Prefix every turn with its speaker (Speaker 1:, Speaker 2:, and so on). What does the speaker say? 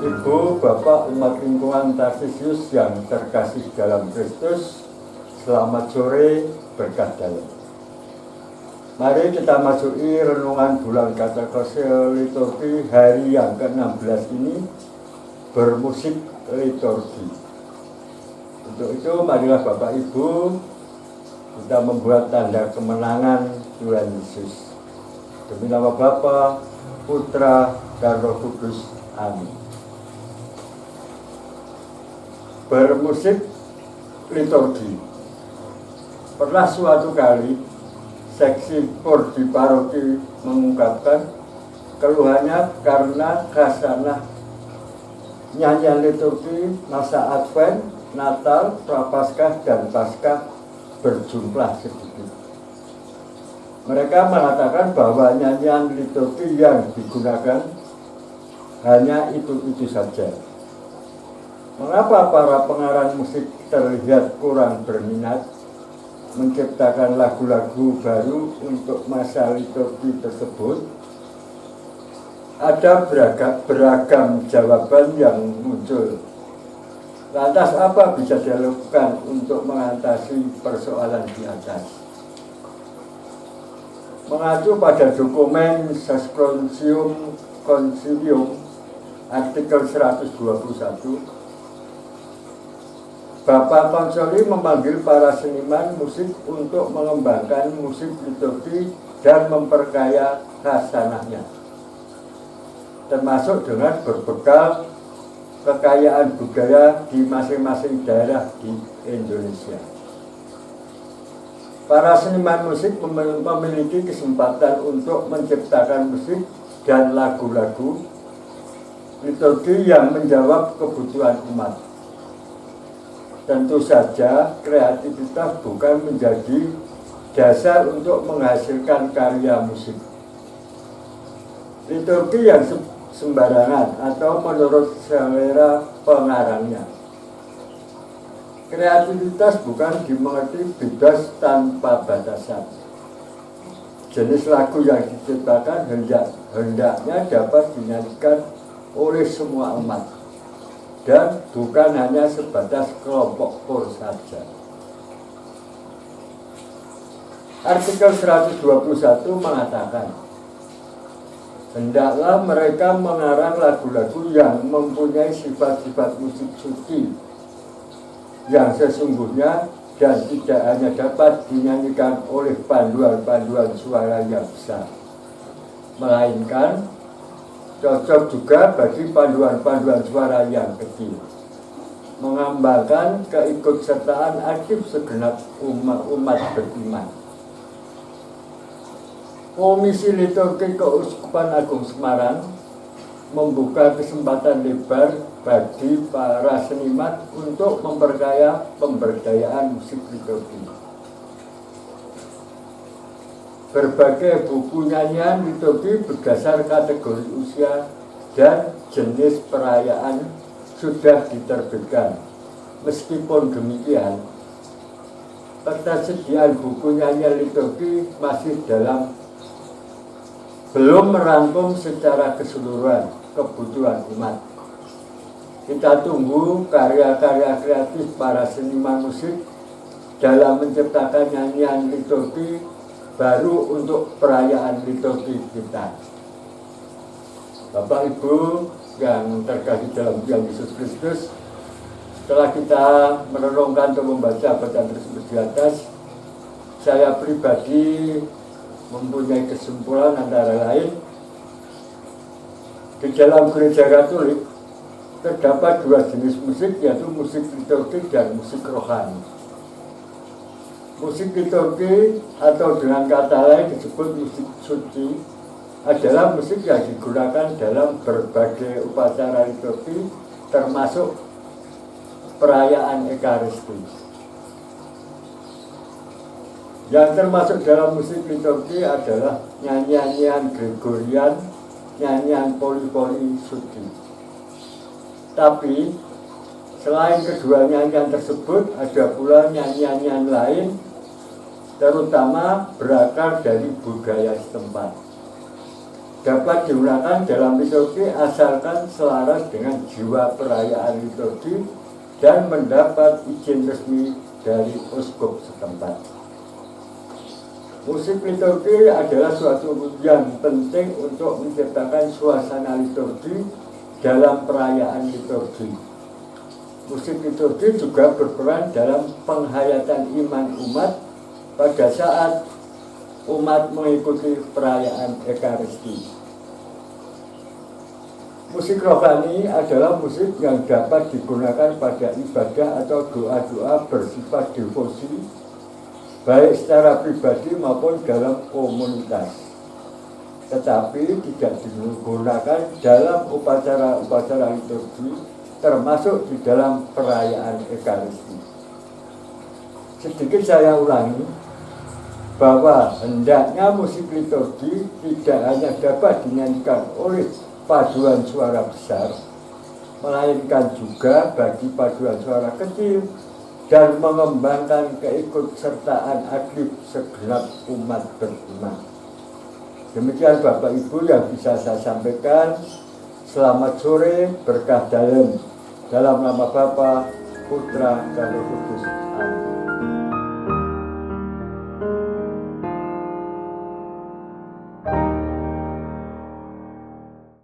Speaker 1: Ibu, Bapak, umat lingkungan Tarsius yang terkasih dalam Kristus, selamat sore, berkah dalam. Mari kita masuki renungan bulan Katekese liturgi hari yang ke-16 ini bermusik liturgi. Untuk itu marilah Bapak Ibu kita membuat tanda kemenangan Tuhan Yesus. Demi nama Bapa, Putra, dan Roh Kudus. Amin. Bermusik liturgi. Pernah suatu kali seksi kor di paroki mengungkapkan keluhannya karena khasanah nyanyian liturgi masa Advent, Natal, Prapaskah, dan Paskah berjumlah sedikit. Mereka mengatakan bahwa nyanyian liturgi yang digunakan hanya itu-itu saja. Mengapa para pengarang musik terlihat kurang berminat menciptakan lagu-lagu baru untuk masa liturgi tersebut? Ada beragam jawaban yang muncul. Lantas apa bisa dilakukan untuk mengatasi persoalan di atas? Mengacu pada dokumen Sacrosanctum Concilium artikel 121, Bapak Konsili memanggil para seniman musik untuk mengembangkan musik liturgi dan memperkaya khasanahnya, termasuk dengan berbekal kekayaan budaya di masing-masing daerah di Indonesia. Para seniman musik memiliki kesempatan untuk menciptakan musik dan lagu-lagu liturgi yang menjawab kebutuhan umat. Tentu saja kreativitas bukan menjadi dasar untuk menghasilkan karya musik. Liturgi yang sembarangan atau menurut selera pengarangnya. Kreativitas bukan dimengerti bebas tanpa batasan. Jenis lagu yang diciptakan hendaknya dapat dinyanyikan oleh semua umat dan bukan hanya sebatas kelompok kor saja. Artikel 121 mengatakan, hendaklah mereka mengarang lagu-lagu yang mempunyai sifat-sifat musik suci yang sesungguhnya dan tidak hanya dapat dinyanyikan oleh panduan-panduan suara yang besar, melainkan cocok juga bagi panduan-panduan suara yang kecil, mengembangkan keikutsertaan aktif segenap umat beriman. Komisi Liturgi Keuskupan Agung Semarang membuka kesempatan lebar bagi para seniman untuk memperkaya pemberdayaan musik liturgi. Berbagai buku nyanyian liturgi berdasar kategori usia dan jenis perayaan sudah diterbitkan. Meskipun demikian, ketersediaan buku nyanyian liturgi masih belum merangkum secara keseluruhan kebutuhan umat. Kita tunggu karya-karya kreatif para seniman musik dalam menciptakan nyanyian liturgi baru untuk perayaan liturgi kita. Bapak Ibu yang terkasih dalam Tuhan Yesus Kristus, setelah kita merenungkan atau membaca bacaan tersebut di atas, saya pribadi mempunyai kesimpulan antara lain, di dalam gereja Katolik terdapat dua jenis musik, yaitu musik liturgi dan musik rohani. Musik liturgi atau dengan kata lain disebut musik suci adalah musik yang digunakan dalam berbagai upacara liturgi termasuk perayaan Ekaristi. Yang termasuk dalam musik liturgi adalah nyanyian Gregorian, nyanyian poli-poli suci. Tapi selain kedua nyanyian tersebut ada pula nyanyian lain, terutama berakar dari budaya setempat. dapat digunakan dalam liturgi asalkan selaras dengan jiwa perayaan liturgi dan mendapat izin resmi dari uskup setempat. Musik liturgi adalah suatu yang penting untuk menciptakan suasana liturgi dalam perayaan liturgi. Musik liturgi juga berperan dalam penghayatan iman umat pada saat umat mengikuti perayaan Ekaristi. Musik rohani adalah musik yang dapat digunakan pada ibadah atau doa-doa bersifat devosi, baik secara pribadi maupun dalam komunitas. Tetapi tidak digunakan dalam upacara-upacara liturgi, termasuk di dalam perayaan Ekaristi. Sedikit saya ulangi, bahwa hendaknya musik liturgi tidak hanya dapat dinyanyikan oleh paduan suara besar, melainkan juga bagi paduan suara kecil dan mengembangkan keikutsertaan aktif segenap umat beriman. Demikian Bapak Ibu yang bisa saya sampaikan. Selamat sore, berkah dalam nama Bapa, Putra, dan Roh Kudus. Amin.